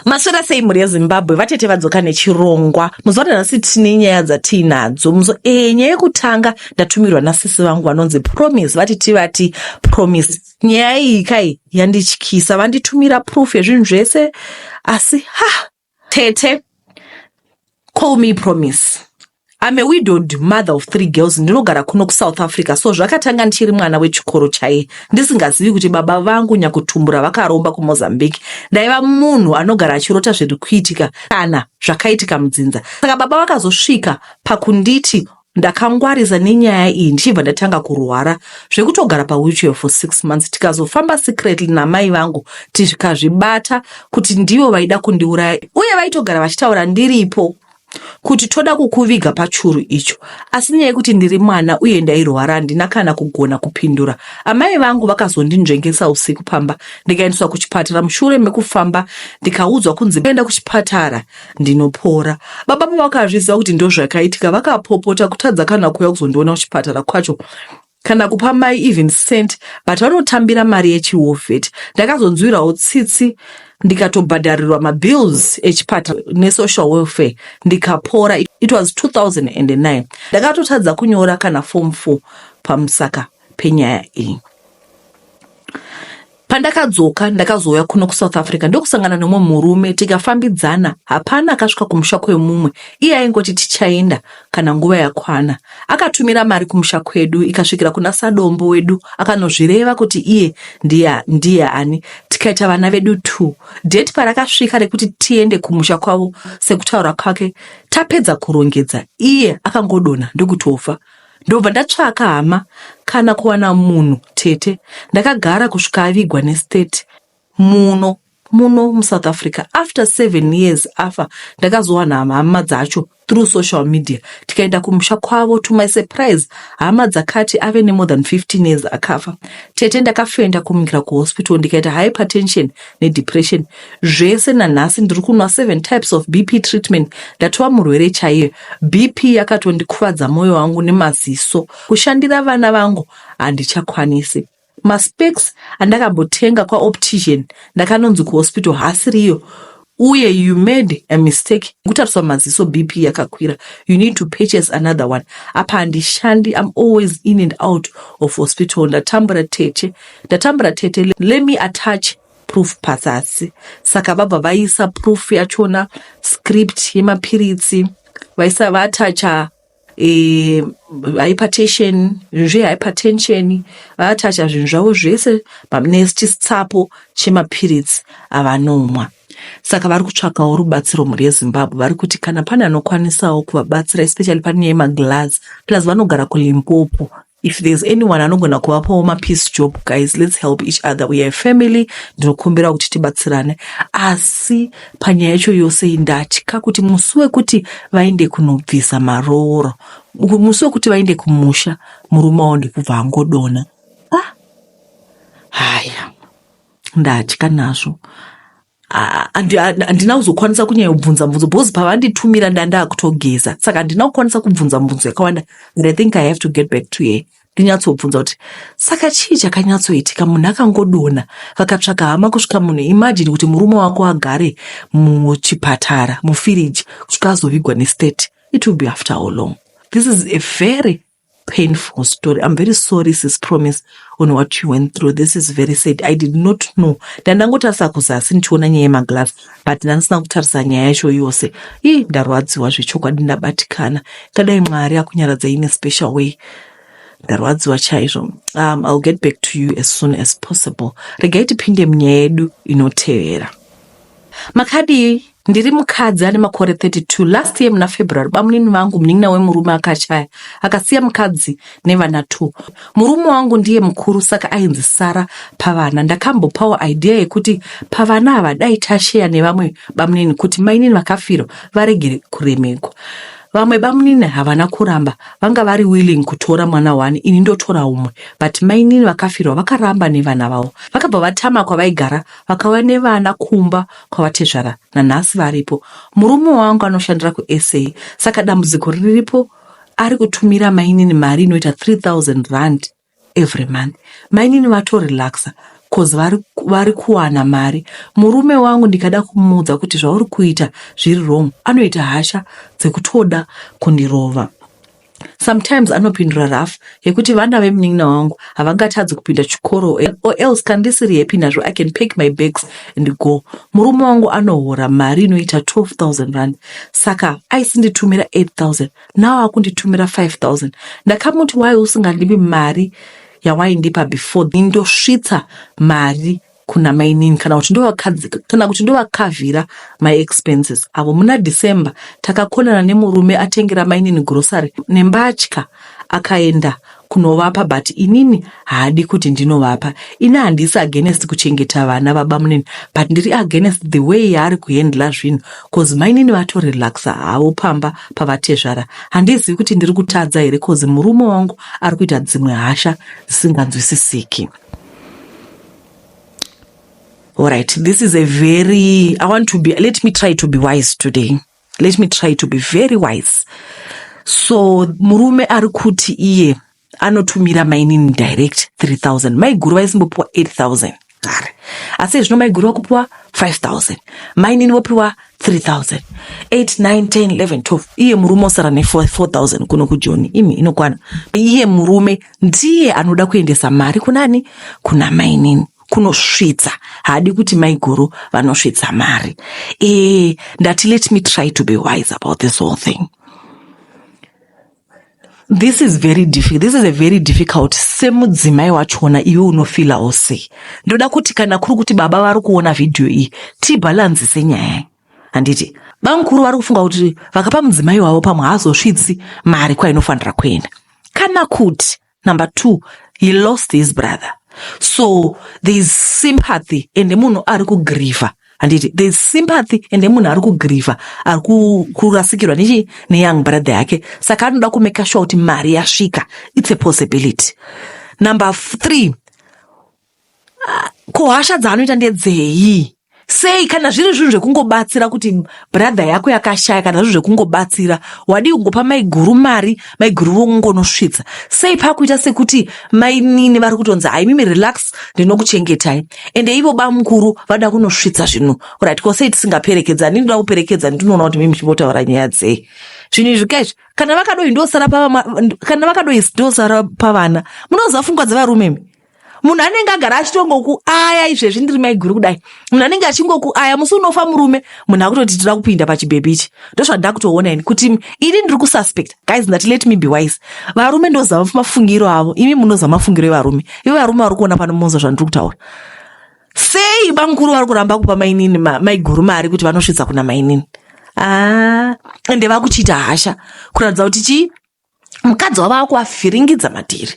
Maswera sei muri yeZimbabwe vatete vadzoka nechirongwa. Muzoona nhasi tine nyaya dzatinadzo. Nyaya yekutanga ndatumirwa nasisi vangu vanonzi Promise. Vati Promise. Nyaya iyi kai yandityisa. Vanditumira proof yezvinhu zvese. Asi tete, call me Promise. I'm a widowed mother of 3 girls. Ndinogara kuno kuSouth Africa. So zvakatanga ndichiri mwana wechikoro chaiye. Ndisingazivi kuti baba vangu nyakutumbura vakaromba kuMozambique. Ndaiva munhu anogara achirota zviri kuitika kana zvakaitika mudzinza. Saka baba vakazosvika pakunditi ndakangwarisa nenyaya iyi ndichibva ndatanga kurwara zvekutogara pawheelchair for 6 months. Tikazofamba secretly namai vangu tikazvibata kuti ndivo vaida kundiuraya, uye vaitogara vachitaura ndiripo kuti toda kukuviga pachuru icho. Asi nyaya yekuti ndiri mwana uye ndairwara handina kana kugona kupindura. Amai vangu vakazondinzvengesa usiku pamba ndikaendeswa kuchipatara. Mushure mekufamba ndikaudzwa kunzi enda kuchipatara ndinopora. Baba vakazviziva kuti ndozvakaitika, vakapopota kutadza kana kuuya kuzondiona kuchipatara kwacho kana kupa mai even cent, but vanotambira mari yechiwofeti. Ndakazonzwirawo tsitsi ndikatobhadharirwa mabills echipatara nesocial welfare ndikapora. It was 2009. Ndakatotadza kunyora kana form 4 pamusaka penyaya iyi. Pandakadzoka ndakazouya kuno kuSouth Africa ndokusangana nomwe murume tikafambidzana. Hapana akasvika kumusha kwemumwe, iye aingoti tichaenda kana nguva yakwana. Akatumira mari kumusha kwedu ikasvikira kuna sadombo wedu, akanozvireva kuti iye ndiye ani. Tikaita vana vedu 2. Date parakasvika rekuti tiende kumusha kwavo sekutaura kwake tapedza kurongedza, iye akangodonha ndokutofa. Ndobva ndatsvaka hama kana kuwana munhu tete. Ndakagara kusvika avigwa nestate muno muSouth Africa. After 7 years afa ndakazowana hama dzacho through social media. Tikaenda kumusha kwavo, to my surprise hama dzakati ave ne more than 15 years akafa. Tete ndakafenda kumukira kuhospital ndikaita hypertension nedepression. Zvese nanhasi ndiri kunwa 7 types of BP treatment. Ndatova murwere chaiye. BP yakatondikuvadza moyo wangu nemaziso. Kushandira vana vangu handichakwanisi. Maspecs andakambotenga kwaoptician ndakanonzi kuhospital hasiriyo, uye you made a mistake kutariswa maziso BP yakakwira, you need to purchase another one. Apa handishandi, I'm always in and out of hospital. Ndatambura tete. Let me attach proof pazasi. Saka baba vaisa proof yachona, script yemapiritsi, vaisa vatacha hypertension, vatacha zvinhu zvavo zvese nechitsapo chemapiritsi avanomwa. Saka vari kutsvakawo rubatsiro muri yeZimbabwe. Vari kuti kana pane anokwanisawo kuvabatsira, especially pane yemaglass, plus vanogara kuLimpopo. If there's anyone anogona kuvapawo mapeace job, guys, let's help each other. We are a family. Ndinokumbira kuti tibatsirane. Asi panyaya yacho yose ndatya kuti musi wekuti vaende kunobvisa maroro, musi wekuti vaende kumusha, murume wavo ndikubva angodona. Haya, ndatya nazvo. Handina kuzokwanisa kunyanya kubvunza mubvunzo because pavanditumira ndanda kutogeza. Saka handina kukwanisa kubvunza mubvunzo yakawanda, but I think I have to get back to her. Ndinyatsobvunza kuti saka chii chakanyatsoitika, munhu akangodona vakatsvaka hama kusvika munhu. Imagine kuti murume wako agare muchipatara mufiriji kusvika azovigwa nestate. It will be after how long? This is a very painful story. I'm very sorry, Sis Promise, on what you went through. This is very sad. I did not know. Ndandangotarisa kuzasi ndichiona nyaya yemaglass, but ndandisina kutarisa nyaya yacho yose. Ndarwadziwa zvechokwadi, ndabatikana. Kadai Mwari akunyaradza in a special way. Ndarwadziwa chaizvo. I'll get back to you as soon as possible. Regai tipinde munyaya yedu inotevera. Makadi ndiri mukadzi ane makore 32. Last year muna February bamunini vangu munin'ina wemurume akachaya akasiya mukadzi nevana 2. Murume wangu ndiye mukuru, saka ainzi Sara pavana. Ndakambopawo idea yekuti pavana ava dai tasheya nevamwe bamunini kuti mainini vakafirwa varegere kuremekwa. Vamwe bamunini havana kuramba, vanga vari willing kutora mwana 1, ini ndotora umwe, but mainini vakafirwa vakaramba nevana vavo. Vakabva vatama kwavaigara vakauya nevana kumba kwavatezvara, nanhasi varipo. Murume wangu anoshandira kuSA, saka dambudziko riripo, ari kutumira mainini mari inoita 3,000 rand every month. Mainini vatorelaxa cause vari kuwana mari. Murume wangu ndikada kumuudza kuti zvauri kuita zviri wrong, anoita hasha dzekutoda kundirova. Sometimes anopindura rafu yekuti vana vemunin'ina wangu havangatadzi kupinda chikoro, or else kana ndisiri happy nazvo I can pack my bags and go. Murume wangu anohora mari inoita 12,000 rand, saka aisinditumira 8,000, now akunditumira 5,000. Ndakamuti wai usingandipi mari yawaindipa before, ndosvitsa mari kuna mainini kana kuti ndovakavhira my expenses. Avo muna December takakonana nemurume atengera mainini grocery nembatya akaenda kunovapa, but inini haadi kuti ndinovapa. Ina handisi against kuchengeta vana baba munini, but ndiri against the way yaari kuhandla zvinhu, cause mainini vatorelaxa havo pamba pavatezvara. Handizivi kuti ndiri kutadza here, cause murume wangu ari kuita dzimwe hasha dzisinganzwisisiki. All right, this is a very, let me try to be wise today. Let me try to be very wise. So, murume ari kuti iye anotumira mainini direct 3,000. Maiguru vaisimbopiwa 8,000. Asi zvino maiguru vakupiwa 5,000. Mainini vopiwa 3,000. 8, 9, 10, 11, 12. Iye murume osara ne 4,000 kuno kujoni. Imi inokwana. Iye murume ndiye anoda kuendesa mari kunani? Kuna mainini. Kunosvitsa, haadi kuti maiguru vanosvitsa mari. Ndati let me try to be wise about this whole thing. This is a very difficult. Semudzimai wachona iwe unofila ose. Ndoda kuti kana kuri kuti baba vari kuona video iyi, tibalanzise nyaya. Handiti, bamukuru vari kufunga kuti vakapa mudzimai wavo pamwe haazosvitsi mari kwainofanira kuenda. Kana kuti, number 2, he lost his brother. So there is sympathy ende munhu ari kugriva. Handiti, there is sympathy ende munhu ari kugriva, ari kurasikirwa neyoung brother yake. Saka anoda kumeka sure kuti mari yasvika. It's a possibility. Number 3, ko hasha dzaanoita ndedzeyi? Sei kana zviri zvinhu zvekungobatsira kuti brother yako yakashaya, kana zvinhu zvekungobatsira wadi kungopa maiguru mari, maiguru vongonosvitsa. Sei pakuita sekuti mainini vari kutonza hai mimi relax ndinokuchengetai, ende ivo bamukuru vada kunosvitsa zvinhu. Right, ko sei tisingaperekedzani? Ndinoda kuperekedzani, ndinoona kuti mimi chimbotaura nyaya dzei. Zvinhu izvi kaizvi kana vakadoindosara pavana, munozafunga dzevarume. Munhu anenge agara achitongokuaya izvezvi ndiri maiguru kudai, munhu anenge achingokuaya, musi unofa murume, munhu akutoti tira kupinda pachibhebhi ichi. Ndozvandaa kutoona ini kuti ini ndiri kususpect. Guys, ndati let me be wise. Varume ndozava mafungiro avo, imi munoza mafungiro evarume. Ivo varume vari kuona pano munoza zvandiri kutaura. Sei bamukuru vari kuramba kupa mainini maiguru mari kuti vanosvitsa kuna mainini? Ende vakuchita hasha kuratidza kuti chii? Mukadzi wava akuvavhiringidza matiri.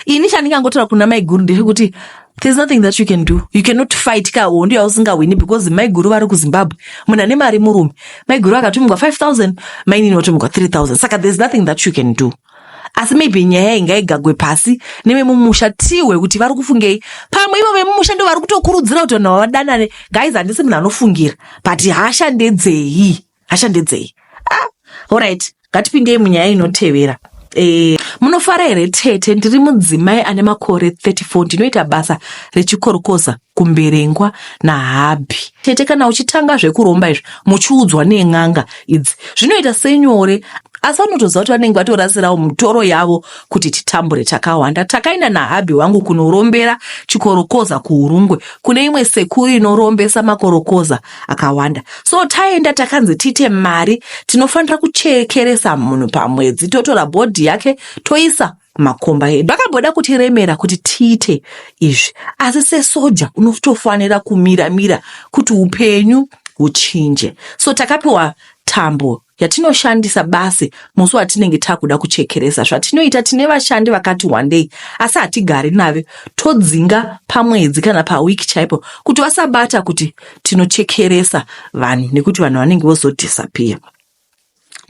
Ini chandingangotora kuna maiguru ndechekuti there's nothing that you can do. You cannot fight kahondo yausingawini because maiguru vari kuZimbabwe. Munhu ane mari murume. Maiguru akatumigwa 5,000, mainini watumigwa 3,000. Saka there's nothing that you can do. Asi maybe nyaya ingaigagwe pasi nevemumusha tiwe kuti vari kufungei. Pamwe ivo vemumusha ndo vari kutokurudzira kuti vanhu vadanane. Guys, handisi munhu anofungira. But hasha ndedzeyi? Hasha ndedzeyi? Alright, ngatipindei munyaya inotevera. Munofara here tete, ndiri mudzimai ane makore 34, ndinoita basa rechikorokoza kumberengwa nahabhi. Tete, kana uchitanga zvekuromba izvi muchiudzwa neng'anga idzi zvinoita senyore, asi vanotoziva kuti vanenge vatorasirawo mutoro yavo kuti titambure takawanda. Takaenda nahabhi wangu kunorombera chikorokoza kuUrungwe, kune imwe sekuru inorombesa makorokoza akawanda. So taenda takanzi tite mari, tinofanira kuchekeresa munhu pamwedzi, totora bhodhi yake toisa makomba edu. Vakamboda kutiremera kuti tiite izvi, asi sesoja unotofanira kumira kuti upenyu huchinje. So takapiwa tambo yatinoshandisa basi musi watinenge takuda kuchekeresa. Zvatinoita, tine vashandi vakati wandei, asi hatigari nave, todzinga pamwedzi kana pawiki chaipo kuti vasabata kuti tinochekeresa vanhu, nekuti vanhu vanenge vozodisappear.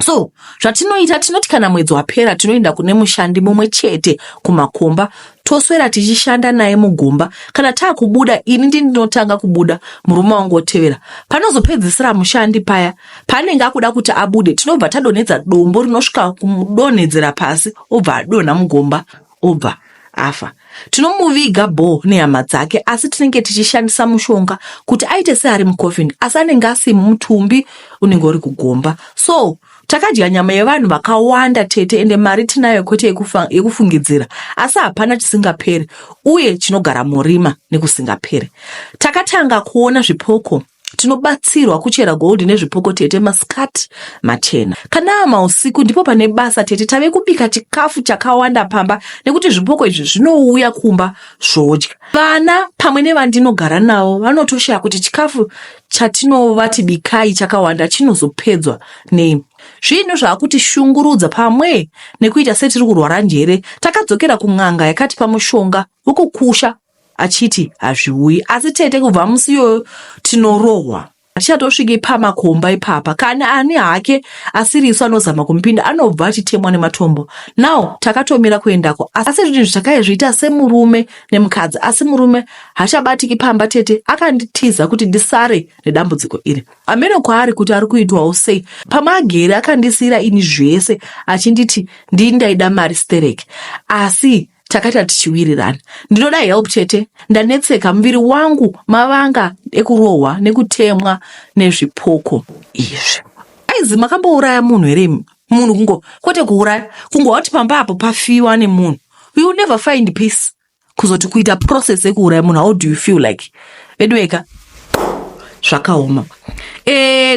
So zvatinoita, tinoti kana mwedzi wapera tinoenda kune mushandi mumwe chete kumakomba, toswera tichishanda naye mugomba. Kana taakubuda, ini ndinotanga kubuda, murume wangu otevera. Panozopedzisira mushandi paya, panenge akuda kuti abude, tinobva tadonhedza dombo rinosvika kudonhedzera pasi, obva adonha mugomba, obva afa. Tinomuviga Bo nehama dzake, asi tinenge tichishandisa mushonga kuti aite seari mukofini, asi anenge asi mutumbi unenge uri kugomba. So takadya nyama yevanhu vakawanda tete, ende mari tinayo kwete yekufungidzira, asi hapana chisingaperi uye chinogara murima nekusingaperi. Takatanga kuona zvipoko. Tinobatsirwa kuchera gold nezvipoko tete, masikati machena. Kana mausiku ndipo pane basa tete, tave kubika chikafu chakawanda pamba nekuti zvipoko izvi zvinouya kumba zvodya. Vana pamwe nevandinogara navo vanotoshaya kuti chikafu chatinovati bikai chakawanda chinozopedzwa nei. Zvinhu zvaakuti shungurudza pamwe nekuita setiri kurwara njere. Takadzokera kun'anga yakati pamushonga wokukusha achiti hazviuyi, asi tete kubva musi iyoyo tinorohwa. Tichatosvike pamakomba ipapa, kana ani hake asiriswa anozama kumupinda anobva achitemwa nematombo. Now takatomira kuendako, asi zvinhu zvakaizviita semurume nemukadzi, asi murume hachabatiki pamba tete. Akanditiza kuti ndisare nedambudziko iri. Amene kwaari kuti ari kuitwawo sei. Pamagere akandisira ini zvese achinditi ndaida mari stereki, asi takati tichiwirirana. Ndinoda help tete, ndanetseka muviri wangu mavanga ekurohwa nekutemwa nezvipoko izvi. Aizi makambouraya munhu here? Munhu kungo kwete kuuraya, kungoti pamba apo pafiwa nemunhu. You will never find peace. Kuzoti kuita process yekuuraya munhu, how do you feel like? Edweka zvakaoma.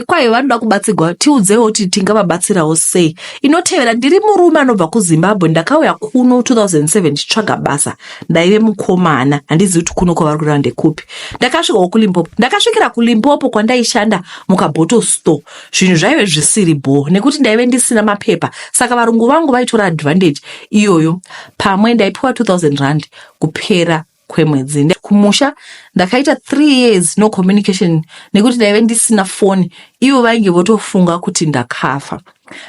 Kwaye vanoda kubatsirwa, tiudzewo kuti tingavabatsirawo sei. Inotevera, ndiri murume anobva kuZimbabwe, ndakauya kuno 2007 ndichitsvaga basa. Ndaive mukomana, handizivi kuti kuno kwavari kureva ndekupi. Ndakasvikawo kuLimpopo. Ndakasvikira kuLimpopo kwandaishanda mukabhoto store. Zvinhu zvaive zvisiri bo nekuti ndaive ndisina mapepa. Saka varungu vangu vaitora advantage iyoyo. Pamwe ndaipiwa 2,000 rand kupera kwemwedzi. Kumusha ndakaita 3 years no communication nekuti ndaive ndisina phone. Ivo vainge votofunga kuti ndakafa.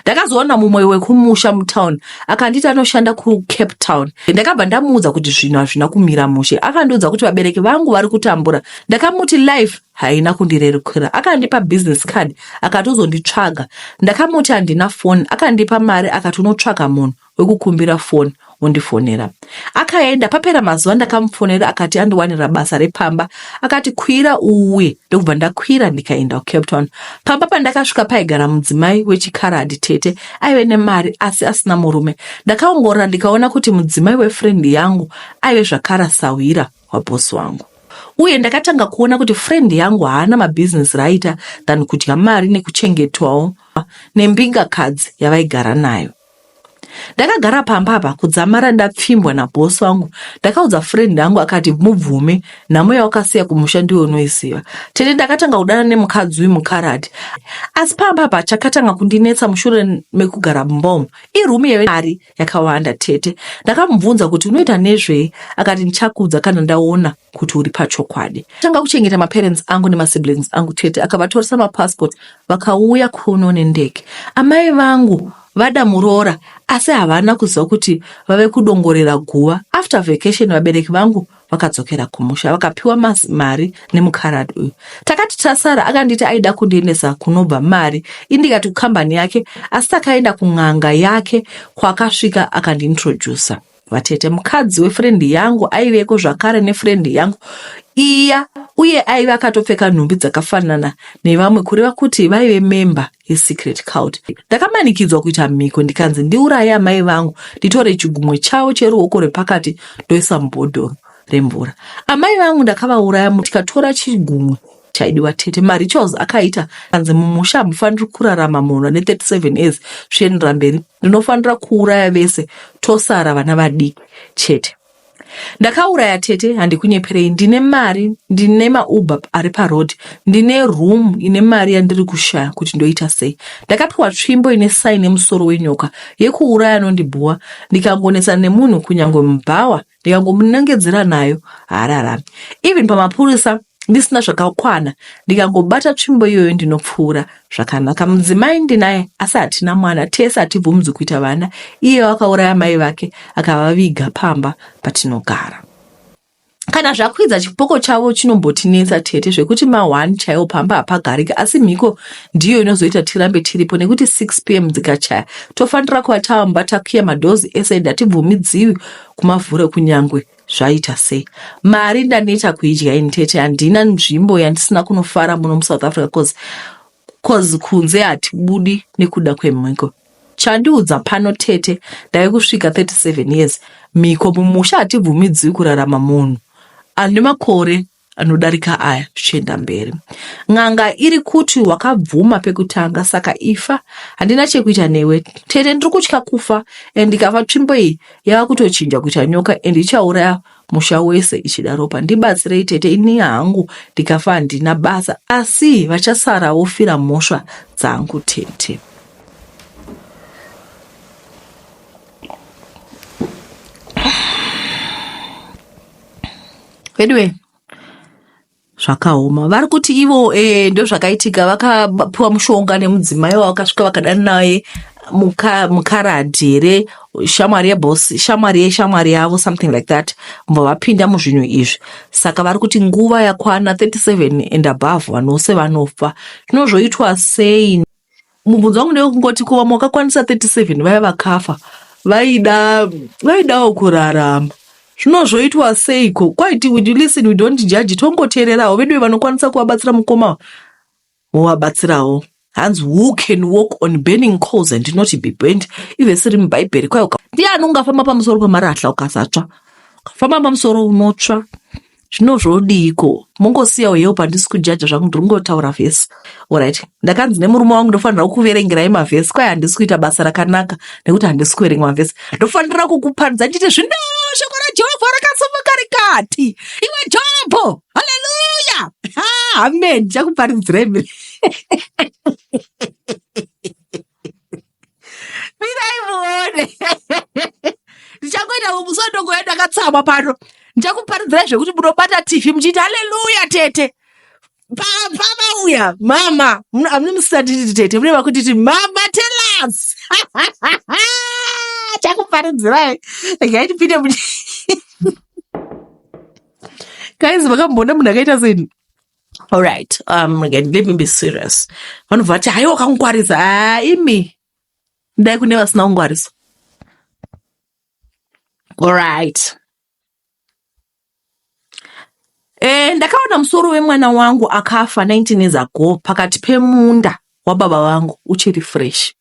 Ndakazoona mumwe wekumusha mutown akanditi anoshanda kuCape Town. Ndakabva ndamuudza kuti zvinhu hazvina kumira mushe. Akandiudza kuti vabereki vangu vari kutambura. Ndakamuti life haina kundirerukira. Akandipa business card akatozonditsvaga. Ndakamuti handina phone. Akandipa mari akati unotsvaga munhu wekukumbira phone undifonera. Akaenda, papera mazuva ndakamufonera akati andiwanira basa repamba. Akati kwira uye. Ndokubva ndakwira ndikaenda kuCape Town. Pamba pandakasvika paigara mudzimai wechikaradi tete, aive nemari asi asina murume. Ndakaongorora ndikaona kuti mudzimai wefriend yangu aive zvakara sawira wabosi wangu. Uye ndakatanga kuona kuti friend yangu haana mabusiness raita than kudya mari nekuchengetwawo nembingakadzi yavaigara nayo. Ndakagara pambapa kudzamara ndapfimbwa nabosi wangu. Ndakaudza friend yangu akati mubvume, nhamo yawakasiya kumusha ndiwe unoiziva. Tete ndakatanga kudana nemukadzi wemukaradi. Asi pambapa chakatanga kundinetsa mushure mekugara mumbomo. Irumu yemari yakawanda tete. Ndakamubvunza kuti unoita nezvei, akati ndichakudza kana ndaona kuti uri pachokwadi. Tanga kuchengeta maparents angu nemasiblings angu tete, akavatoresa mapassport vakauya kuno nendege. Amai vangu vada murora, asi havana kuziva kuti vave kudongorera guva. After vacation vabereki vangu vakadzokera kumusha, vakapiwa mari nemukaradi uyu. Takati tasara, akanditi aida kundiendesa kunobva mari indikati kukambani yake, asi takaenda kun'anga yake kwakasvika akandintrodusa. Vatete, mukadzi wefrendi yangu aiveko zvakare nefrendi yangu iya, uye aive akatopfeka nhumbi dzakafanana nevamwe kureva kuti vaive memba yeSecret Cult. Ndakamanikidzwa kuita mhiko ndikanzi ndiuraye amai vangu, nditore chigumwe chavo cheruoko rwepakati ndoisa mubhodhoro remvura. Amai vangu ndakavauraya tikatora chigumwe chaidiwa tete. Marichels akaita kanzi mumusha hamufaniri kurarama munhu ane 37 years zviendera mberi, ndinofanira kuuraya vese tosara vana vadiki chete. Ndakauraya tete, handikunyeperei. Ndine mari, ndine mauber ari parodi, ndine room ine mari yandiri kushaya kuti ndoita sei. Ndakapiwa tsvimbo ine sign nemusoro wenyoka yekuuraya nondibhuwa. Ndikangonetsana nemunhu kunyange mubhawa, ndikangomunongedzera nayo haararami. Even pamapurisa ndisina zvakakwana, ndikangobata tsvimbo iyoyo ndinopfuura zvakanaka. Mudzimai ndinaye asi hatina mwana, tese hatibvumidzi kuita vana. Iye wakauraya mai vake akavaviga pamba patinogara. kana zvakwidza chipoko chavo chinombotinetsa tete zvekuti ma1 chaiwo pamba hapagarika, asi mhiko ndiyo inozoita tirambe tiripo, nekuti 6 p.m. dzikachaya tofanira kuva tamba takuya madhozi ese ndatibvumidziwi kumavhure kunyangwe zvaita sei. Mari ndaneta kuidya ini tete, handina nzvimbo yandisina kunofara muno muSouth Africa cause kunze hatibudi nekuda kwemhiko. Chandiudza pano tete, ndave kusvika 37 years, mhiko mumusha hatibvumidziwi kurarama munhu ane makore anodarika aya zvichienda mberi. N'anga iri kuti wakabvuma pekutanga, saka ifa handina chekuita newe tete. Ndiri kutya kufa, ndikafa tsvimbo iyi yava kutochinja kuita nyoka, ichauraya musha wese ichidaropa. Ndibatsirei tete, ini hangu ndikafa handina basa, asi vachasara wofira mhosva dzangu tete. Anyway, zvakaoma. Vari kuti ivo ndo zvakaitika, vakapiwa mushonga nemudzimai wavo, vakasvika vakadana naye mukaradhi here, shamwari yebosi, shamwari yeshamwari yavo, something like that, vapinda muzvinhu izvi. Saka vari kuti nguva yakwana 37 and above vanose vanofa. Zvinozvoitwa sei? Mubvunzo wangu ndewekungoti kuva makakwanisa 37 vaya vakafa vaidawo kurarama. Zvinozvoitwa seiko? Kwaiti would you listen, we don't judge, tongoteererawo. Vedu vanokwanisa kuvabatsira mukoma wovabatsirawo. Hands who can walk on burning coals and not be burnt. Ive siri mubhaibheri kwayo. Ndiani ungafamba pamusoro pemarahla ukasatsva? Ukafamba pamusoro unotsva. Zvinozvodiko? Mongosiyawo yewo pandisi kujaja zvangu, ndiri kungotaura vhesi. Alright. Ndakanzi nemurume wangu ndofanira kuverengerai mavhesi, kwai handisi kuita basa rakanaka nekuti handisi kuverenga mavhesi. Ndofanira kukuparidza nditi shoko raJehovha rakasimuka rikati, iwe Jobho, haleluya, amen. Ndichakuparidzirai miri. Mirai muone. Ndichangoita mumusondongo yandakatsama pano. Ndichakuparidzirai zvekuti munobata TV muchiti haleluya tete. Baba uya, mama, amunomusatiti tete, mune vakutiti mama tell us. Chakuparidzirai. Ngaitipinde muchi. Guys, vakambona munhu akaita seni. All right, again, let me be serious. Vanhu vati hayi wakangwarisa, imi ndai kune vasina kungwarisa. All right. Ndakaona musoro wemwana wangu akafa 19 years ago pakati pemunda wababa vangu uchiri fresh.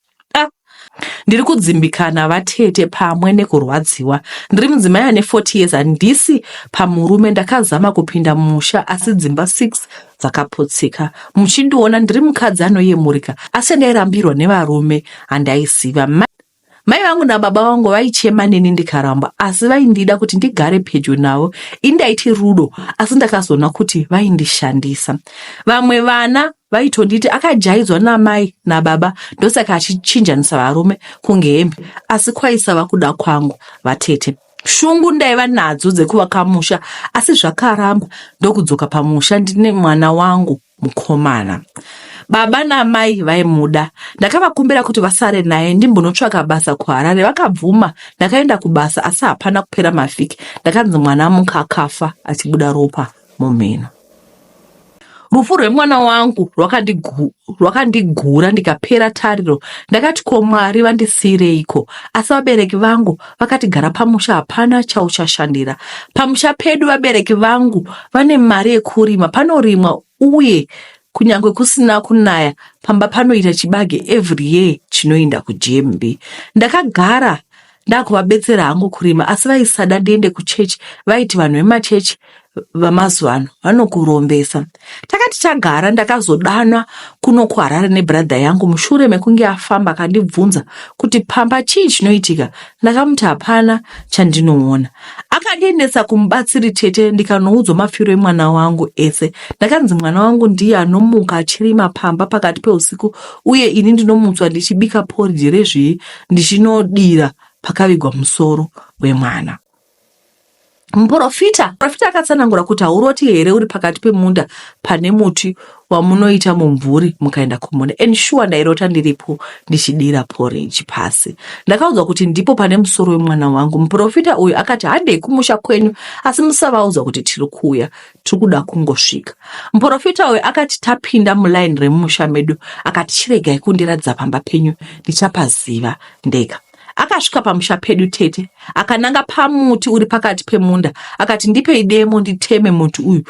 Ndiri kudzimbikana vatete pamwe nekurwadziwa. Ndiri mudzimai ane 40 years, handisi pamurume. Ndakazama kupinda musha asi dzimba 6 dzakaputsika. Muchindiona ndiri mukadzi anoyemurika, asi ndairambirwa nevarume handaiziva. Mai vangu nababa vangu vaichema neni ndikaramba, asi vaindida kuti ndigare pedyo navo. Indaiti rudo, asi ndakazoona kuti vaindishandisa. Vamwe vana vaitonditi akajaidzwa namai nababa, ndosaka achichinjanisa varume kunge hembe, asi kwaisava kuda kwangu vatete. Shungu ndaiva nadzo dzekuvaka musha, asi zvakaramba ndokudzoka pamusha ndine mwana wangu mukomana. Baba namai vaimuda. Ndakavakumbira kuti vasare naye ndimbonotsvaka basa kuHarare. Vakabvuma. Ndakaenda kubasa asi hapana kupera mavhiki. Ndakanzi mwana mukakafa achibuda ropa mumhino. Rufu rwemwana wangu rwakandigura ndikapera tariro. Ndakati ko Mwari vandisiyireiko? Asi vabereki vangu vakati gara pamusha, hapana chauchashandira. Pamusha pedu vabereki vangu vane mari yekurima, panorimwa uye kunyangwe kusina kunaya pamba panoita chibage every year chinoenda kuGMB. Ndakagara ndakuvabetsera hangu kurima, asi vaisada ndiende kuchechi. Vaiti vanhu vemachechi vamazuva ano vanokurombesa. Takati tagara, ndakazodanwa kuno kuHarare nebradha yangu. Mushure mekunge afamba akandibvunza kuti pamba chii chinoitika. Ndakamuti hapana chandinoona. Akandiendesa kumubatsiri tete, ndikanoudzwa mafiro emwana wangu ese. Ndakanzi mwana wangu ndiye anomuka achirima pamba pakati peusiku, uye ini ndinomutswa ndichibika porridge rezviyi ndichinodira pakavigwa musoro wemwana. Muprofita akatsanangura kuti hauroti here uri pakati pemunda pane muti wamunoita mumvuri mukaenda kumunda. Ensure ndairota ndiripo ndichidira porridge pasi. Ndakaudzwa kuti ndipo pane musoro wemwana wangu. Muprofita uyu akati handei kumusha kwenyu, asi musavaudza kuti tiri kuuya, tiri kuda kungosvika. Muprofita uyu akati tapinda mulaini remusha medu, akati chiregai kundiradza pamba penyu, ndichapaziva ndega. Akasvika pamusha pedu tete, akananga pamuti uri pakati pemunda, akati ndipei demo nditeme muti uyu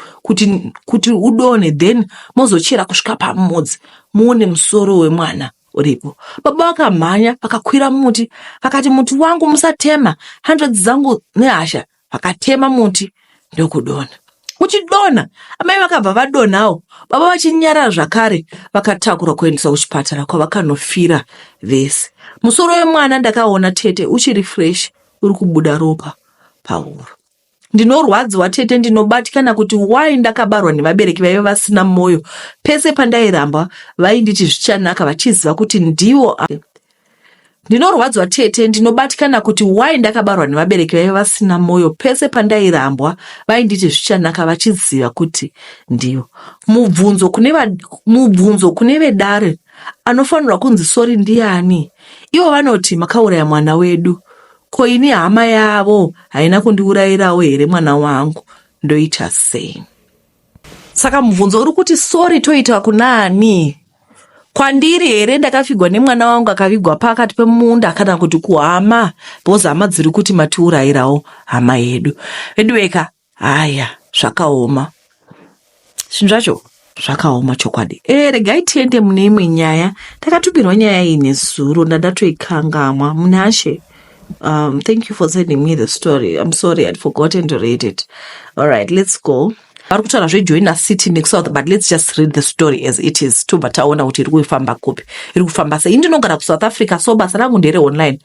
kuti udone, then mozochera kusvika pamudzi muone musoro wemwana uripo. Baba vakamhanya vakakwira muti, vakati muti wangu musatema, hanzvadzi dzangu nehasha. Vakatema muti ndokudona. Uchidona, amai vakabva vadonawo, baba vachinyarara zvakare, vakatakura kuendesa kuchipatara kwavakanofira vese. Musoro wemwana ndakaona tete uchiri fresh, uri kubuda ropa pahuro. Ndinorwadziwa tete, ndinobatikana kuti why ndakabarwa nevabereki vaiva vasina moyo. Pese pandairamba vainditi zvichanaka vachiziva kuti ndivo. Ndinorwadziwa tete, ndinobatikana kuti why ndakabarwa nevabereki vaiva vasina moyo. Pese pandairambwa vainditi zvichanaka vachiziva kuti ndivo. Mubvunzo kune vedare anofanirwa kunzi sori ndiani? Ivo vanoti makauraya mwana wedu. Ko ini hama yavo haina kundiurayirawo here mwana wangu? Ndoita sei? Saka mubvunzo uri kuti sori toita kunani? Kwandiri here ndakafigwa nemwana wangu akavigwa pakati pemunda kana kuti kuhama? Because hama dziri kuti matiurayirawo hama yedu. Edweka, haya, zvakaoma. Zvinhu zvacho zvakaoma chokwadi. Regai tiende mune imwe nyaya. Takatubirwa nyaya iyi nezuro, ndatoikangamwa. Munashe, thank you for sending me the story. I'm sorry, I'd forgotten to read it. All right, let's go. Arikutaura zveJoina City neSouth, but let's just read the story as it is. Tobva taona kuti iri kufamba kupi, iri kufamba sei. Ndinogara kuSouth Africa, so basa rangu ndere online.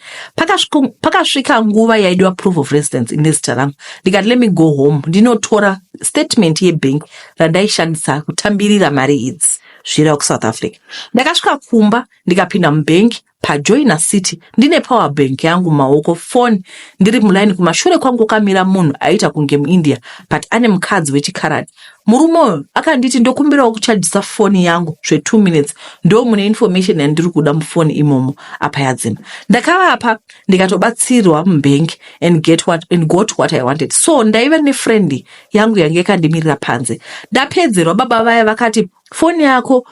Pakasvika nguva yaidiwa proof of residence inezita rangu. Ndikati let me go home, ndinotora statement yebank randaishandisa kutambirira mari idzi zvira kuSouth Africa. Ndakasvika kumba, ndikapinda mubank paJoina City, ndine power bank yangu maoko, phone ndiri mulaini. Kumashure kwangu kamira munhu aita kunge muIndia, but ane mukadzi wechikaradi. Murume uyu akanditi ndokumbirawo kuchajisa phone yangu 2 minutes, ndo mune information yandiri kuda mufoni imomo apa yadzima. Ndakavapa ndikatobatsirwa mubank and got what I wanted. So ndaiva nefriend yangu yange yakandimirira panze. Ndapedzerwa baba vaya vakati phone yako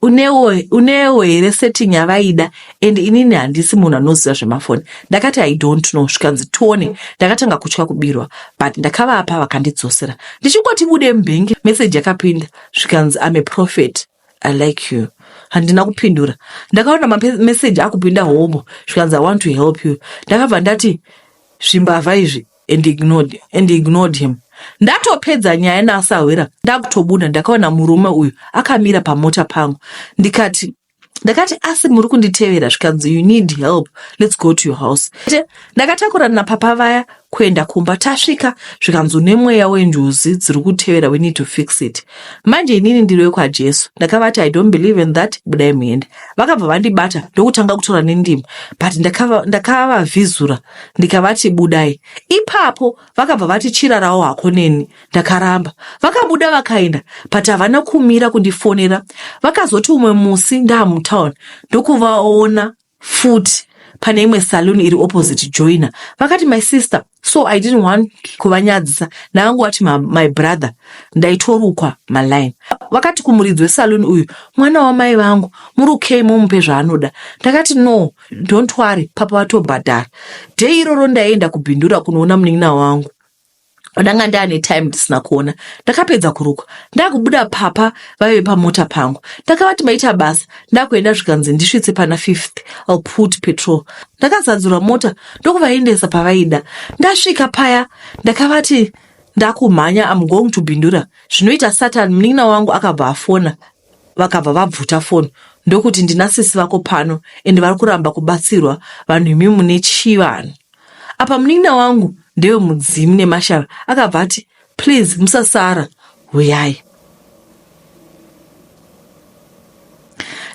unewo here setting yavaida, and inini handisi munhu anoziva zvemafoni. Ndakati I don't know, zvikanzi tione. Ndakatanga kutya kubirwa, but ndakavapa vakandidzosera. Ndichingoti bude mubank, message yakapinda zvikanzi I'm a prophet, I like you. Handina kupindura. Ndakaona message akupinda homo zvikanzi I want to help you. Ndakabva ndati zvimbavha izvi and ignored him. Ndatopedza nyaya nasawira, ndakutobuda ndakaona murume uyu akamira pamota pangu. Ndakati asi muri kunditevera zvikanzi you need help, let's go to your house. Ndakatakura napapa vaya kuenda kumba. Tasvika zvikanzi une mweya wenjuzi dziri kutevera, we need to fix it. Manje inini ndiri wekwaJesu. Ndakavati I don't believe in that, budai muende. Vakabva vandibata ndokutanga kutora nendimi, but ndakavavhizura ndikavati budai. Ipapo vakabva vati chirarawo hako neni. Ndakaramba. Vakabuda vakaenda, but havana kumira kundifonera. Vakazoti umwe musi ndamutown ndokuvaona futi pane imwe salon iri opposite Joina. Vakati my sister, so I didn't want kuvanyadzisa. Nangu wati my brother, ndaitorukwa maline. Vakati kumuridzi wesalon uyu, mwana wamai vangu, muri mumupe zvaanoda. Ndakati no, don't worry, papa vatobhadhara. Day iroro ndaenda kubhindura kunoona munin'ina wangu. Ndanga ndane time ndisina kuona. Ndakapedza kurukwa. Ndakubuda papa vaive pamota pangu. Ndakavati maita basa. Ndakuenda zvikanzi ndisvitse pana 50th. I'll put petrol. Ndakazadzura mota ndokuvaendesa pavaida. Ndasvika paya. Ndakavati ndakumhanya, I'm going to bhindura. Zvinoita Satan, munin'ina wangu akabva afona. Vakabva vabvuta phone. Ndokuti ndinasisi vako pano and vari kuramba kubatsirwa vanhu imi mune chivana. Apa munin'ina wangu ndewe mudzimu nemashara akabva ati please musasara, uyai.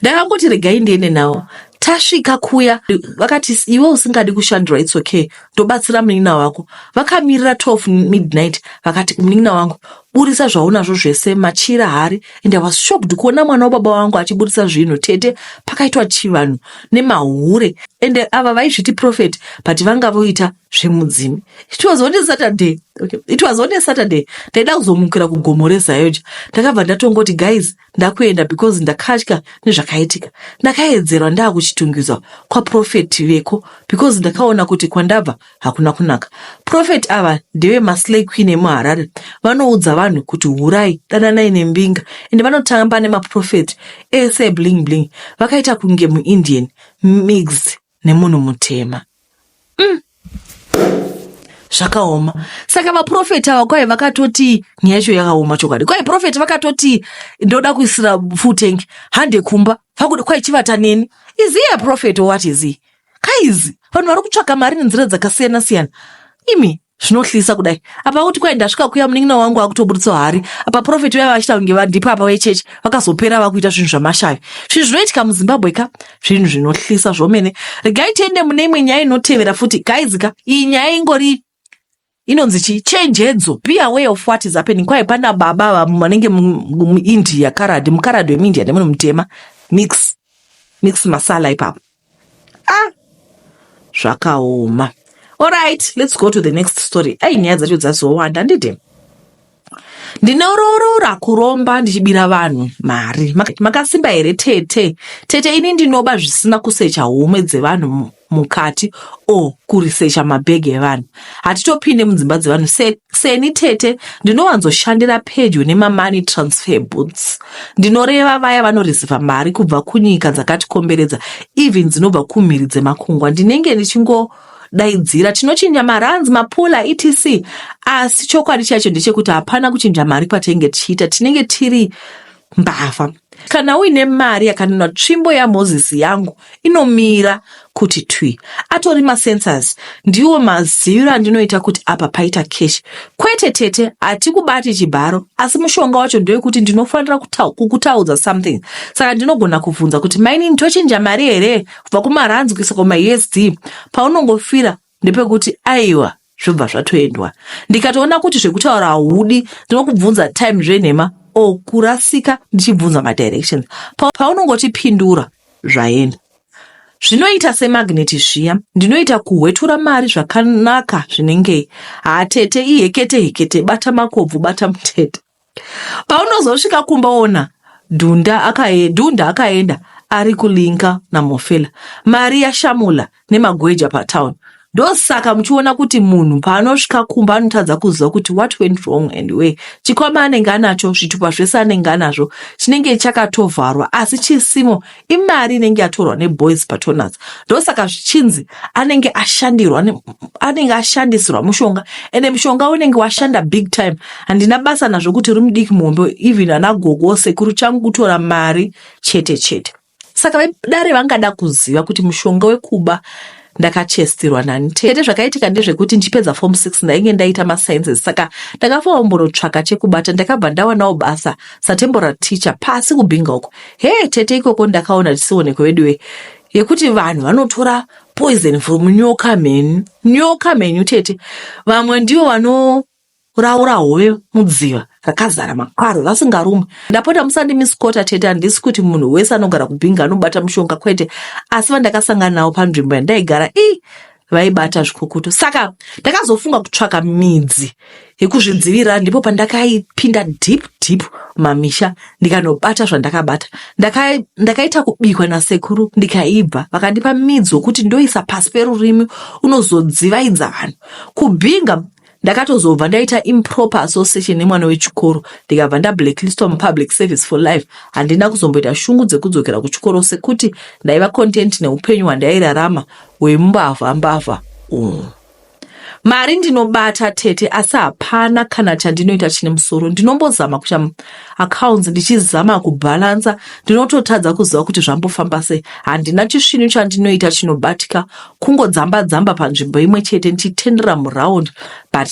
Ndakangoti regai ndiende nawo. tasvika kuya vakati iwe usingadi kushandira it's okay ndobatsira munin'ina wako. Vakamirira 12 midnight vakati munin'ina wangu burisa zvaunazvo zvese machira hari. And I was shocked kuona mwana wababa wangu achiburisa zvinhu tete pakaitwa chivanhu nemahure. And ava vaizviti prophet but vanga voita zvemudzimi. It was on a Saturday. Okay. It was on a Saturday. Ndaida kuzomukira kugomo reZayoja. Ndakabva ndatongoti guys ndakuenda because ndakatya nezvakaitika. Ndakaedzerwa ndakuchitungizwa kwaprofeti veko because ndakaona kuti kwandabva hakuna kunaka. Prophet ava ndeve maslay queen emuHarare. Vanoudza vanhu kuti hurai dananai nembinga. Ende vanotamba nemaprofeti ese bling bling. Vakaita kunge muIndian mixed nemunhu mutema. Zvakaoma. Saka vaprofeti ava kwai vakatoti nyaya yacho yakaoma chokwadi. Kwai profeti vakatoti ndoda kuisira full tank hande kumba pakuti kwai chivata neni. Is he a prophet or what is he? Kaizi vanhu vari kutsvaka mari nenzira dzakasiyana siyana. Imi zvinohlisa kudai. Apa kuti kwai ndasvika kuya munin'ina wangu akutoburitsa hari. Apa profeti vaya vachita kunge vandipa apa vechechi vakazopera vakuita zvinhu zvamashavi. Zvinhu zvinoitika muZimbabwe ka zvinhu zvinohlisa zvomene. Regai tiende mune imwe nyaya inotevera futi. Kaizika iyi nyaya ingori inonzi chi chenjedzo. Be aware of what is happening. Kwai pana baba vanenge muIndia karadi mukaradi wemuIndia nemunhu mutema mix masala ipapo. Zvakaoma. Alright, let's go to the next story. Nyaya dzacho dzazowanda nditi. Ndinororora kuromba ndichibira vanhu mari. Makasimba here tete. Tete ini ndinoba zvisina kusecha home dzevanhu mukati o kurisecha mabhegi evanhu. Hatitopinde mudzimba dzevanhu. Seni tete ndinowanzoshandira pedyo money transfer booths. Ndinoreva vaya vanoreceiva mari kubva kunyika dzakatikomberedza, even dzinobva kumhiri dzemakungwa. Ndinenge ndichingodaidzira tinochinja maranzi mapula etc. Asi chokwadi chacho ndechekuti hapana kuchinja mari kwatinenge tichiita. Tinenge tiri mbavha. Kana uine mari yakanina tsvimbo yaMozisi yangu inomira kuti twi. Atori masensors ndiwo maziviro andinoita kuti apa paita cash. Kwete tete hatikubati chibharo asi mushonga wacho ndewekuti ndinofanira kukutaudza something. Saka ndinogona kubvunza kuti maini ndochinja mari here kubva kumaranzi kuisa kumaUSD. Paunongofira ndepekuti aiwa zvobva zvatoendwa. Ndikatoona kuti zvekutaura haudi ndinokubvunza time zvenhema kurasika ndichibvunza madirections. Paunongotipindura zvaenda. Zvinoita semagneti zviya ndinoita kuhwetura mari zvakanaka zvinenge tete ihekete bata makobvu bata mutete. Paunozosvika kumba ona dhunda akaenda ari kulinka naMofela. Mari yashamula nemagweja patown. Ndosaka muchiona kuti munhu paanosvika kumba anotadza kuziva kuti what went wrong and where. Chikwama anenge anacho, zvitupa zvese anenge anazvo chinenge chakatovharwa asi chisimo imari inenge yatorwa neboys patronats. Ndosaka zvichinzi anenge ashandisirwa mushonga ende mushonga unenge washanda big time. Handina basa nazvo kuti uri mudiki muhombe even anagogo sekuru changu kutora mari chete. Saka dare vangada kuziva kuti mushonga wekuba ndakachestirwa nani. Tete zvakaitika ndezvekuti ndichipedza form 6 ndainge ndaita masciences. Saka ndakafomborotsvaka chekubata ndakabva ndawanawo basa satemporary teacher pasi kubhinga uko. Tete ikoko ndakaona tisionekwe wedu yekuti vanhu vanotora poison from nyoka menu tete. Vamwe ndivo vanoraura hove mudziva rakazara makwaro vasingarumwe. Ndapota musandimiskota tete, handisi kuti munhu wese anogara kubhinga anobata mushonga kwete. Asi vandakasangana nawo panzvimbo yandaigara vaibata zvikukutu. Saka ndakazofunga kutsvaka midzi yekuzvidzivirira. Ndipo pandakaipinda deep mamisha ndikanobata zvandakabata. Ndakaita kubikwa nasekuru ndikaibva vakandipa midzi wokuti ndoisa pasi perurimi unozodzivaidza vanhu. Kubhinga ndakatozobva ndaita improper association nemwana wechikoro ndikabva ndablacklistwa mupublic service for life. Handina kuzomboita shungu dzekudzokera kuchikoro sekuti ndaiva content neupenyu hwandairarama hwembavha. Mari ndinobata tete asi hapana kana chandinoita chine musoro. Ndinombozama kucha accounts ndichizama kubalansa. Ndinototadza kuziva kuti zvambofamba sei. Handina chisvinhu chandinoita chinobatika kungodzamba panzvimbo imwe chete ndichitendera muround but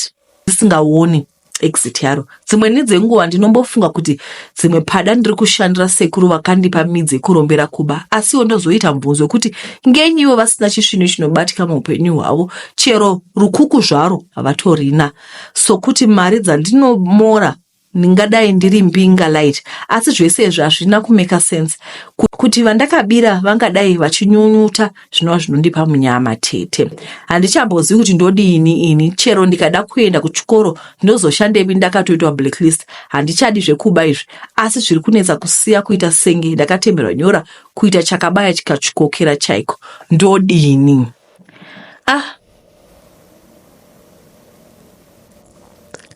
ndisingaoni exit yaro. Dzimweni dzenguva ndinombofunga kuti dzimwe pada ndiri kushandira sekuru vakandipa midzi yekurombera kuba, asiwo ndozoita mubvunzo wekuti ngenyiwo vasina chisvino chinobatika muupenyu hwavo, chero rukuku zvaro havatorina. So kuti mari dzandinomora ningadai ndiri Mbinga Light, asi zvese izvi hazvina kumeka sense. Kuti vandakabira vangadai vachinyunyuta zvinova zvinondipa munyama tete. Handichambozivi kuti ndodini ini, chero ndikada kuenda kuchikoro ndozoshandepi ndakatoitwa blacklist. Handichadi zvekuba izvi, asi zviri kunetsa kusiya kuita senge ndakatemberwa nyora kuita chakabaya chikachikokera chaiko. Ndodini?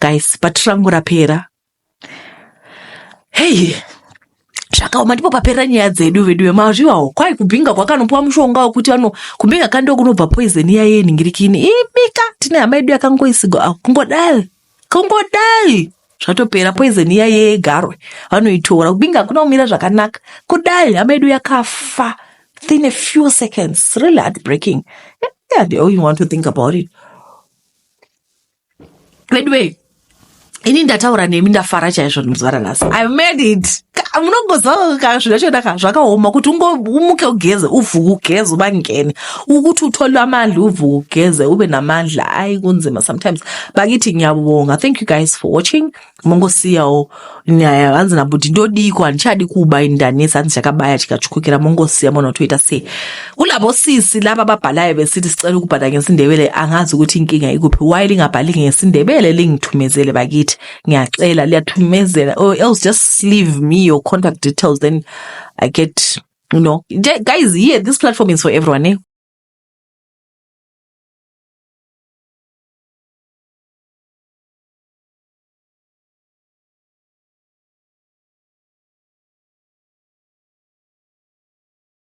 Guys, patirangu rapera. Hey, zvakaoma ndipo papera nyaya dzedu vedu vemazviwawo. Kwai kubhinga kwakanopuwa mushonga wekuti kubhinga kando kunobva poison iya yenhingirikini. Ibika tine hama yedu yakangoisigwa kungodai zvatopera poison iya yegarwe vanoitora. Kubhinga kunomira zvakanaka, kudai hama yedu yakafa within a few seconds. It's really heartbreaking. Yeah, the only want to think about it. Anyway, ini ndataura nemi ndafara chaizvo muzvara nhasi. I made it. Munongozawo zvinhu zvachona zvakaoma kuti umuke ugeze, uvuke ugeze, ubangene. Ukuthi uthole amandla uvuke ugeze, ube namandla. Ayi kunzima sometimes. Bakithi ngiyabonga. Thank you guys for watching. Mongosiyawo nyaya hanzi nabuti ndodiko handichadi kuba indanesa hanzi chakabaya chikachukukira. Mongosiya monotoita sei. Kulabo sisi laba babhalayo besithi sicela ukubhala ngesindebele angazi ukuthi inkinga ikuphi. Why lingabhali ngesindebele lingithumezele bakithi. Ngiyacela liyathumezela, or else just leave me your contact details, then I get, guys, yeah, this platform is for everyone, eh?